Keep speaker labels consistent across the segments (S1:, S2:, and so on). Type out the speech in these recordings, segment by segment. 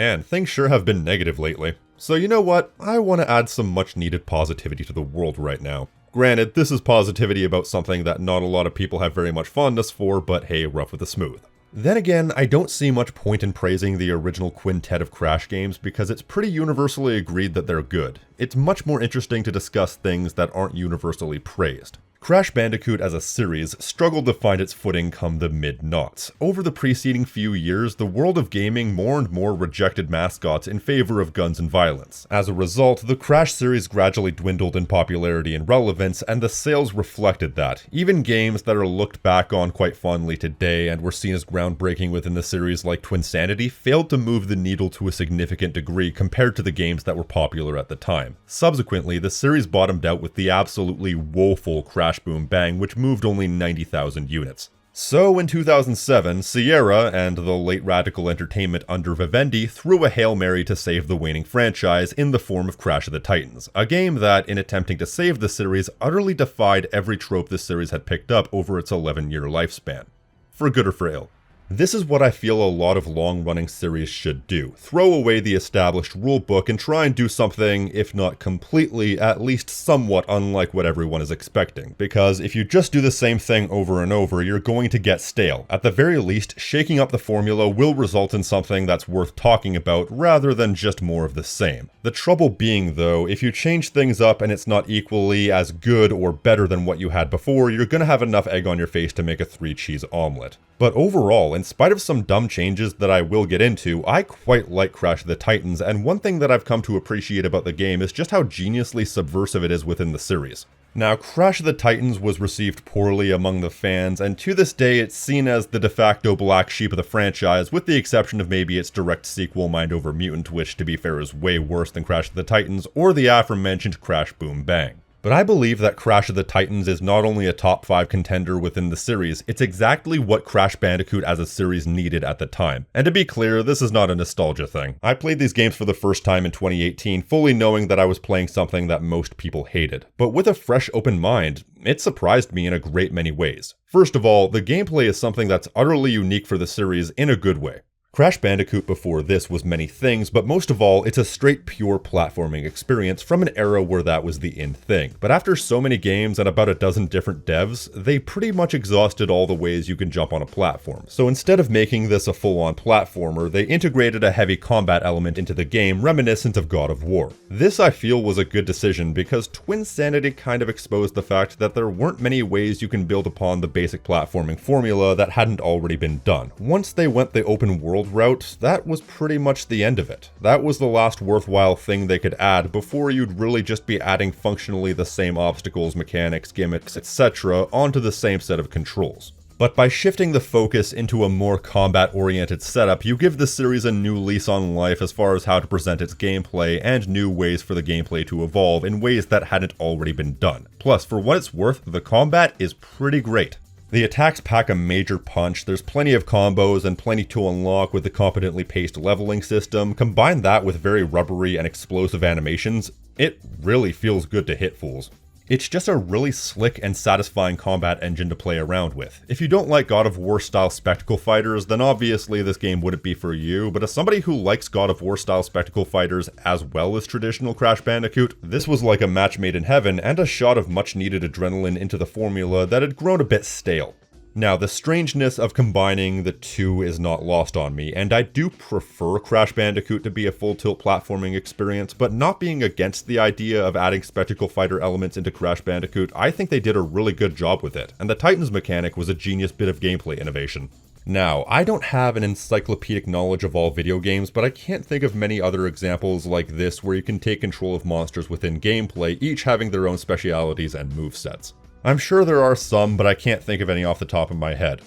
S1: Man, things sure have been negative lately. So you know what? I want to add some much needed positivity to the world right now. Granted, this is positivity about something that not a lot of people have very much fondness for, but hey, rough with the smooth. Then again, I don't see much point in praising the original quintet of Crash games because it's pretty universally agreed that they're good. It's much more interesting to discuss things that aren't universally praised. Crash Bandicoot as a series struggled to find its footing come the mid-noughts. Over the preceding few years, the world of gaming more and more rejected mascots in favor of guns and violence. As a result, the Crash series gradually dwindled in popularity and relevance, and the sales reflected that. Even games that are looked back on quite fondly today and were seen as groundbreaking within the series like Twinsanity failed to move the needle to a significant degree compared to the games that were popular at the time. Subsequently, the series bottomed out with the absolutely woeful Crash Boom Bang, which moved only 90,000 units. So in 2007, Sierra and the late Radical Entertainment under Vivendi threw a Hail Mary to save the waning franchise in the form of Crash of the Titans, a game that, in attempting to save the series, utterly defied every trope the series had picked up over its 11-year lifespan. For good or for ill. This is what I feel a lot of long-running series should do. Throw away the established rulebook and try and do something, if not completely, at least somewhat unlike what everyone is expecting. Because if you just do the same thing over and over, you're going to get stale. At the very least, shaking up the formula will result in something that's worth talking about rather than just more of the same. The trouble being, though, if you change things up and it's not equally as good or better than what you had before, you're gonna have enough egg on your face to make a 3-cheese omelet. But overall, in spite of some dumb changes that I will get into, I quite like Crash of the Titans, and one thing that I've come to appreciate about the game is just how geniusly subversive it is within the series. Now, Crash of the Titans was received poorly among the fans, and to this day it's seen as the de facto black sheep of the franchise, with the exception of maybe its direct sequel Mind Over Mutant, which to be fair is way worse than Crash of the Titans, or the aforementioned Crash Boom Bang. But I believe that Crash of the Titans is not only a top 5 contender within the series, it's exactly what Crash Bandicoot as a series needed at the time. And to be clear, this is not a nostalgia thing. I played these games for the first time in 2018, fully knowing that I was playing something that most people hated. But with a fresh open mind, it surprised me in a great many ways. First of all, the gameplay is something that's utterly unique for the series in a good way. Crash Bandicoot before this was many things, but most of all, it's a straight pure platforming experience from an era where that was the in thing. But after so many games and about a dozen different devs, they pretty much exhausted all the ways you can jump on a platform. So instead of making this a full-on platformer, they integrated a heavy combat element into the game reminiscent of God of War. This I feel was a good decision because Twinsanity kind of exposed the fact that there weren't many ways you can build upon the basic platforming formula that hadn't already been done. Once they went the open world route, that was pretty much the end of it. That was the last worthwhile thing they could add before you'd really just be adding functionally the same obstacles, mechanics, gimmicks, etc. onto the same set of controls. But by shifting the focus into a more combat-oriented setup, you give the series a new lease on life as far as how to present its gameplay and new ways for the gameplay to evolve in ways that hadn't already been done. Plus, for what it's worth, the combat is pretty great. The attacks pack a major punch, there's plenty of combos and plenty to unlock with the competently paced leveling system. Combine that with very rubbery and explosive animations, it really feels good to hit fools. It's just a really slick and satisfying combat engine to play around with. If you don't like God of War style spectacle fighters, then obviously this game wouldn't be for you, but as somebody who likes God of War style spectacle fighters as well as traditional Crash Bandicoot, this was like a match made in heaven and a shot of much needed adrenaline into the formula that had grown a bit stale. Now, the strangeness of combining the two is not lost on me, and I do prefer Crash Bandicoot to be a full-tilt platforming experience, but not being against the idea of adding spectacle fighter elements into Crash Bandicoot, I think they did a really good job with it, and the Titans mechanic was a genius bit of gameplay innovation. Now, I don't have an encyclopedic knowledge of all video games, but I can't think of many other examples like this where you can take control of monsters within gameplay, each having their own specialities and movesets. I'm sure there are some, but I can't think of any off the top of my head.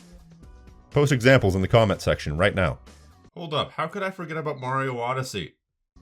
S1: Post examples in the comment section right now. Hold up, how could I forget about Mario Odyssey?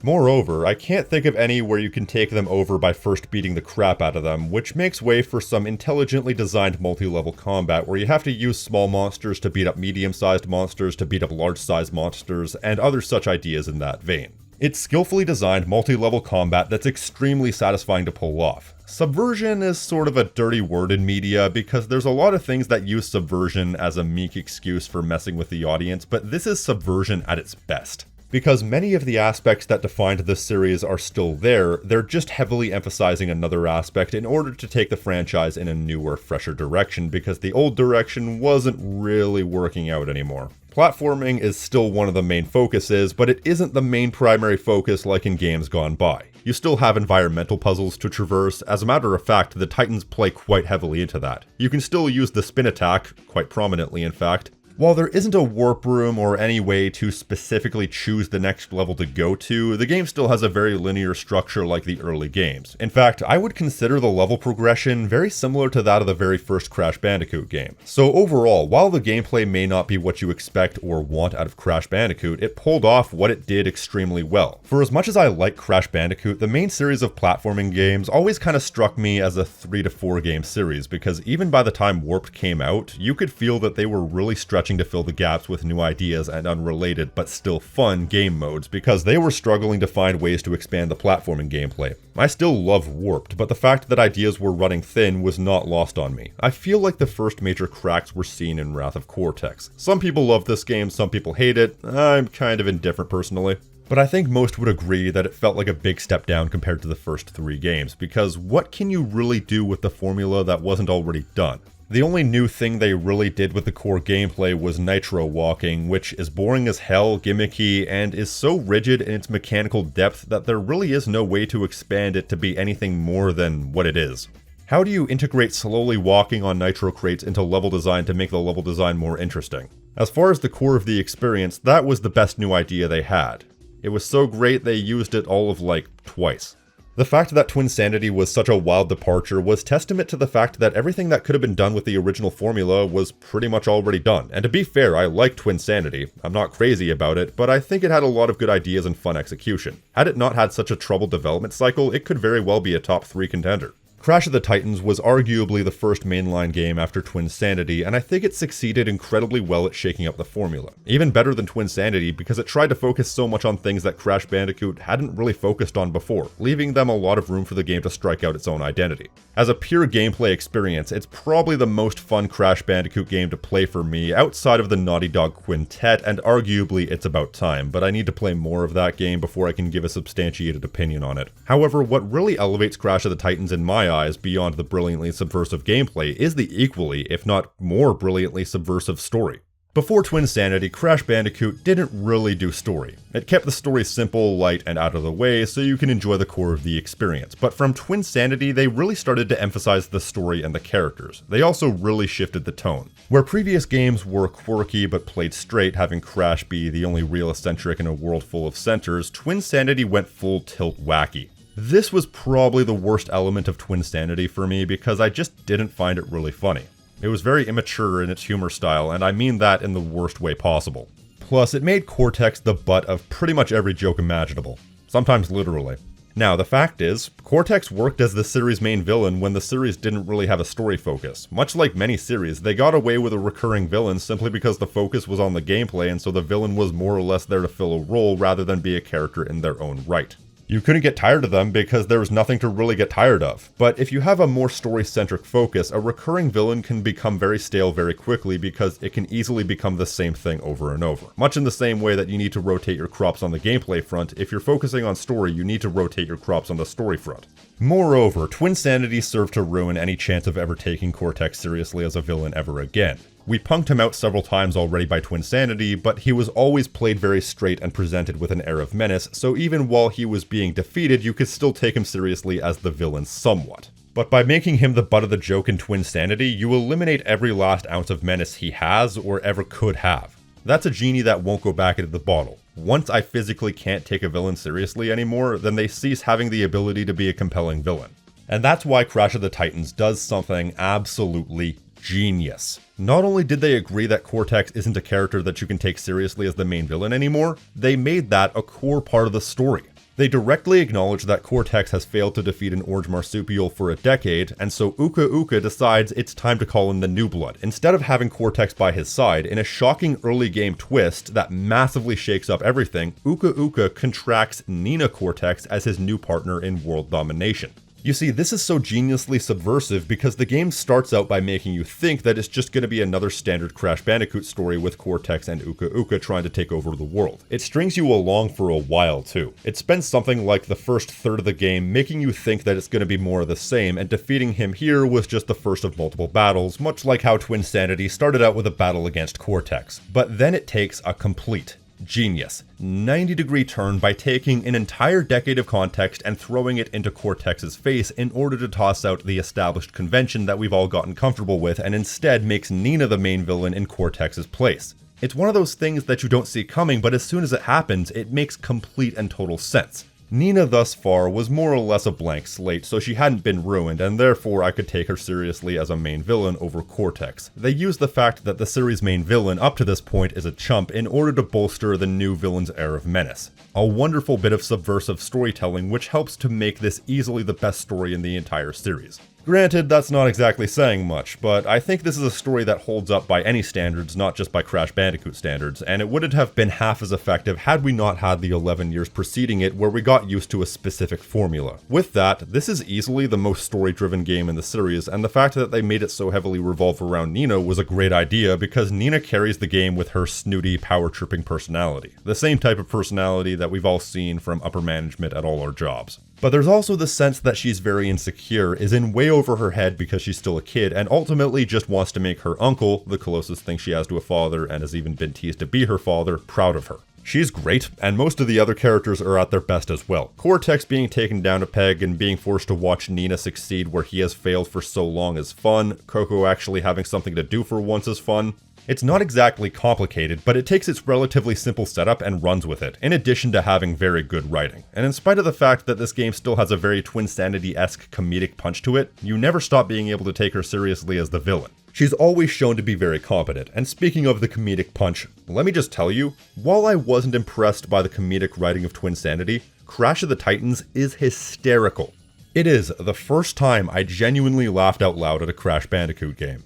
S1: Moreover, I can't think of any where you can take them over by first beating the crap out of them, which makes way for some intelligently designed multi-level combat where you have to use small monsters to beat up medium-sized monsters to beat up large-sized monsters, and other such ideas in that vein. It's skillfully designed multi-level combat that's extremely satisfying to pull off. Subversion is sort of a dirty word in media because there's a lot of things that use subversion as a meek excuse for messing with the audience, but this is subversion at its best. Because many of the aspects that defined this series are still there, they're just heavily emphasizing another aspect in order to take the franchise in a newer, fresher direction, because the old direction wasn't really working out anymore. Platforming is still one of the main focuses, but it isn't the main primary focus like in games gone by. You still have environmental puzzles to traverse. As a matter of fact, the Titans play quite heavily into that. You can still use the spin attack, quite prominently in fact. While there isn't a warp room or any way to specifically choose the next level to go to, the game still has a very linear structure like the early games. In fact, I would consider the level progression very similar to that of the very first Crash Bandicoot game. So overall, while the gameplay may not be what you expect or want out of Crash Bandicoot, it pulled off what it did extremely well. For as much as I like Crash Bandicoot, the main series of platforming games always kind of struck me as a 3 to 4 game series, because even by the time Warped came out, you could feel that they were really stretching to fill the gaps with new ideas and unrelated but still fun game modes, because they were struggling to find ways to expand the platforming gameplay. I still love Warped, but the fact that ideas were running thin was not lost on me. I feel like the first major cracks were seen in Wrath of Cortex. Some people love this game, some people hate it. I'm kind of indifferent personally. But I think most would agree that it felt like a big step down compared to the first 3 games, because what can you really do with the formula that wasn't already done? The only new thing they really did with the core gameplay was nitro walking, which is boring as hell, gimmicky, and is so rigid in its mechanical depth that there really is no way to expand it to be anything more than what it is. How do you integrate slowly walking on nitro crates into level design to make the level design more interesting? As far as the core of the experience, that was the best new idea they had. It was so great they used it all of twice. The fact that Twinsanity was such a wild departure was testament to the fact that everything that could have been done with the original formula was pretty much already done. And to be fair, I like Twinsanity. I'm not crazy about it, but I think it had a lot of good ideas and fun execution. Had it not had such a troubled development cycle, it could very well be a top 3 contender. Crash of the Titans was arguably the first mainline game after Twinsanity, and I think it succeeded incredibly well at shaking up the formula. Even better than Twinsanity because it tried to focus so much on things that Crash Bandicoot hadn't really focused on before, leaving them a lot of room for the game to strike out its own identity. As a pure gameplay experience, it's probably the most fun Crash Bandicoot game to play for me outside of the Naughty Dog Quintet, and arguably It's About Time, but I need to play more of that game before I can give a substantiated opinion on it. However, what really elevates Crash of the Titans in my eyes beyond the brilliantly subversive gameplay is the equally, if not more brilliantly subversive story. Before Twinsanity, Crash Bandicoot didn't really do story. It kept the story simple, light, and out of the way so you can enjoy the core of the experience. But from Twinsanity, they really started to emphasize the story and the characters. They also really shifted the tone. Where previous games were quirky but played straight, having Crash be the only real eccentric in a world full of centers, Twinsanity went full tilt wacky. This was probably the worst element of Twinsanity for me because I just didn't find it really funny. It was very immature in its humor style, and I mean that in the worst way possible. Plus, it made Cortex the butt of pretty much every joke imaginable. Sometimes literally. Now, the fact is, Cortex worked as the series' main villain when the series didn't really have a story focus. Much like many series, they got away with a recurring villain simply because the focus was on the gameplay, and so the villain was more or less there to fill a role rather than be a character in their own right. You couldn't get tired of them because there was nothing to really get tired of. But if you have a more story-centric focus, a recurring villain can become very stale very quickly because it can easily become the same thing over and over. Much in the same way that you need to rotate your crops on the gameplay front, if you're focusing on story, you need to rotate your crops on the story front. Moreover, Twinsanity served to ruin any chance of ever taking Cortex seriously as a villain ever again. We punked him out several times already by Twinsanity, but he was always played very straight and presented with an air of menace, so even while he was being defeated, you could still take him seriously as the villain somewhat. But by making him the butt of the joke in Twinsanity, you eliminate every last ounce of menace he has or ever could have. That's a genie that won't go back into the bottle. Once I physically can't take a villain seriously anymore, then they cease having the ability to be a compelling villain. And that's why Crash of the Titans does something absolutely genius. Not only did they agree that Cortex isn't a character that you can take seriously as the main villain anymore, they made that a core part of the story. They directly acknowledge that Cortex has failed to defeat an orange marsupial for a decade, and so Uka Uka decides it's time to call in the new blood. Instead of having Cortex by his side, in a shocking early game twist that massively shakes up everything, Uka Uka contracts Nina Cortex as his new partner in world domination. You see, this is so geniusly subversive because the game starts out by making you think that it's just going to be another standard Crash Bandicoot story with Cortex and Uka Uka trying to take over the world. It strings you along for a while too. It spends something like the first third of the game making you think that it's going to be more of the same, and defeating him here was just the first of multiple battles, much like how Twinsanity started out with a battle against Cortex. But then it takes a complete genius 90-degree turn by taking an entire decade of context and throwing it into Cortex's face in order to toss out the established convention that we've all gotten comfortable with, and instead makes Nina the main villain in Cortex's place. It's one of those things that you don't see coming, but as soon as it happens, it makes complete and total sense. Nina thus far was more or less a blank slate, so she hadn't been ruined, and therefore I could take her seriously as a main villain over Cortex. They use the fact that the series' main villain up to this point is a chump in order to bolster the new villain's air of menace. A wonderful bit of subversive storytelling which helps to make this easily the best story in the entire series. Granted, that's not exactly saying much, but I think this is a story that holds up by any standards, not just by Crash Bandicoot standards, and it wouldn't have been half as effective had we not had the 11 years preceding it where we got used to a specific formula. With that, this is easily the most story-driven game in the series, and the fact that they made it so heavily revolve around Nina was a great idea because Nina carries the game with her snooty, power-tripping personality. The same type of personality that we've all seen from upper management at all our jobs. But there's also the sense that she's very insecure, is in way over her head because she's still a kid, and ultimately just wants to make her uncle, the closest thing she has to a father and has even been teased to be her father, proud of her. She's great, and most of the other characters are at their best as well. Cortex being taken down a peg and being forced to watch Nina succeed where he has failed for so long is fun. Coco actually having something to do for once is fun. It's not exactly complicated, but it takes its relatively simple setup and runs with it, in addition to having very good writing. And in spite of the fact that this game still has a very Twinsanity-esque comedic punch to it, you never stop being able to take her seriously as the villain. She's always shown to be very competent, and speaking of the comedic punch, let me just tell you, while I wasn't impressed by the comedic writing of Twinsanity, Crash of the Titans is hysterical. It is the first time I genuinely laughed out loud at a Crash Bandicoot game.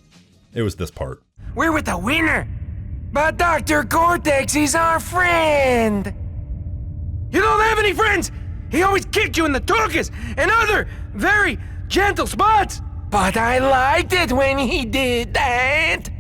S1: It was this part.
S2: We're with the winner, but Dr. Cortex is our friend. You don't have any friends. He always kicked you in the tuchus and other very gentle spots. But I liked it when he did that.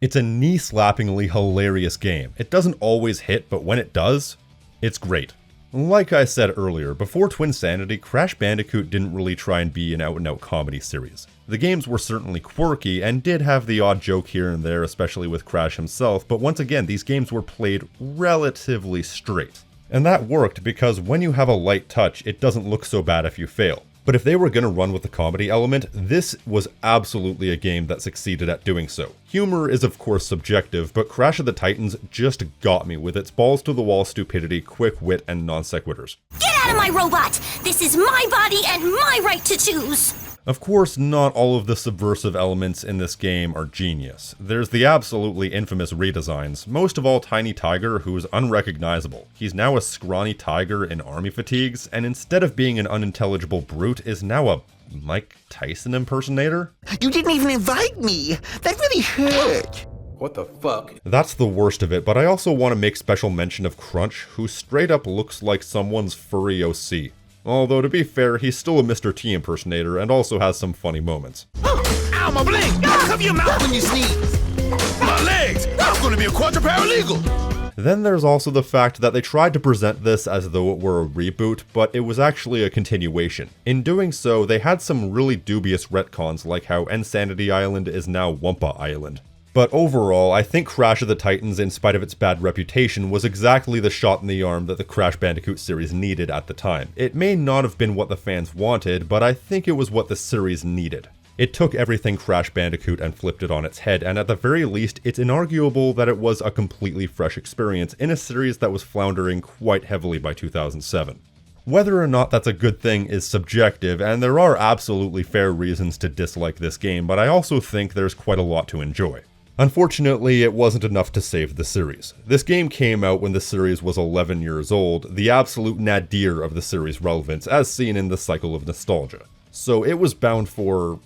S1: It's a knee-slappingly hilarious game. It doesn't always hit, but when it does, it's great. Like I said earlier, before Twinsanity, Crash Bandicoot didn't really try and be an out-and-out comedy series. The games were certainly quirky and did have the odd joke here and there, especially with Crash himself, but once again, these games were played relatively straight. And that worked because when you have a light touch, it doesn't look so bad if you fail. But if they were going to run with the comedy element, this was absolutely a game that succeeded at doing so. Humor is of course subjective, but Crash of the Titans just got me with its balls-to-the-wall stupidity, quick wit, and non-sequiturs.
S3: Get out of my robot! This is my body and my right to choose!
S1: Of course, not all of the subversive elements in this game are genius. There's the absolutely infamous redesigns, most of all Tiny Tiger, who's unrecognizable. He's now a scrawny tiger in army fatigues, and instead of being an unintelligible brute, is now a Mike Tyson impersonator?
S4: You didn't even invite me! That really hurt!
S5: What the fuck?
S1: That's the worst of it, but I also want to make special mention of Crunch, who straight up looks like someone's furry OC. Although, to be fair, he's still a Mr. T impersonator and also has some funny moments.
S2: Ow, my bling! Cover your mouth when you sneeze! My legs! I'm gonna be a quadriplegic!
S1: Then there's also the fact that they tried to present this as though it were a reboot, but it was actually a continuation. In doing so, they had some really dubious retcons like how Insanity Island is now Wumpa Island. But overall, I think Crash of the Titans, in spite of its bad reputation, was exactly the shot in the arm that the Crash Bandicoot series needed at the time. It may not have been what the fans wanted, but I think it was what the series needed. It took everything Crash Bandicoot and flipped it on its head, and at the very least, it's inarguable that it was a completely fresh experience in a series that was floundering quite heavily by 2007. Whether or not that's a good thing is subjective, and there are absolutely fair reasons to dislike this game, but I also think there's quite a lot to enjoy. Unfortunately, it wasn't enough to save the series. This game came out when the series was 11 years old, the absolute nadir of the series' relevance, as seen in the cycle of nostalgia. So it was bound for,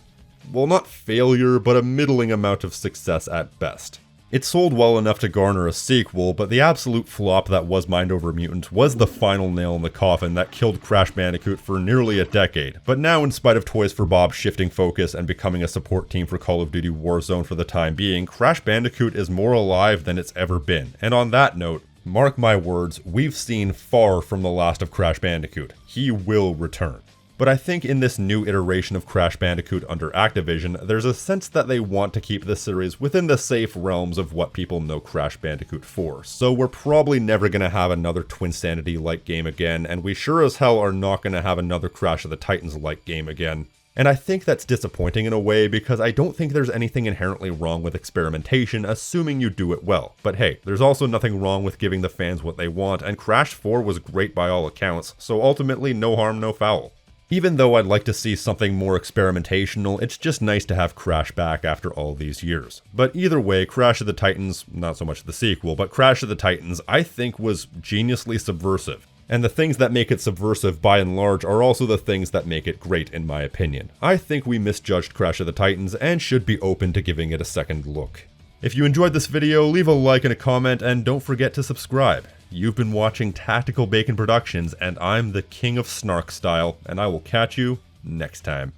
S1: well, not failure, but a middling amount of success at best. It sold well enough to garner a sequel, but the absolute flop that was Mind Over Mutant was the final nail in the coffin that killed Crash Bandicoot for nearly a decade. But now, in spite of Toys for Bob shifting focus and becoming a support team for Call of Duty Warzone for the time being, Crash Bandicoot is more alive than it's ever been. And on that note, mark my words, we've seen far from the last of Crash Bandicoot. He will return. But I think in this new iteration of Crash Bandicoot under Activision, there's a sense that they want to keep this series within the safe realms of what people know Crash Bandicoot for. So we're probably never going to have another Twinsanity-like game again, and we sure as hell are not going to have another Crash of the Titans-like game again. And I think that's disappointing in a way because I don't think there's anything inherently wrong with experimentation, assuming you do it well. But hey, there's also nothing wrong with giving the fans what they want, and Crash 4 was great by all accounts, so ultimately no harm, no foul. Even though I'd like to see something more experimentational, it's just nice to have Crash back after all these years. But either way, Crash of the Titans, not so much the sequel, but Crash of the Titans, I think was geniusly subversive. And the things that make it subversive by and large are also the things that make it great in my opinion. I think we misjudged Crash of the Titans and should be open to giving it a second look. If you enjoyed this video, leave a like and a comment, and don't forget to subscribe. You've been watching Tactical Bacon Productions, and I'm the King of Snark Style, and I will catch you next time.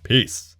S1: Peace.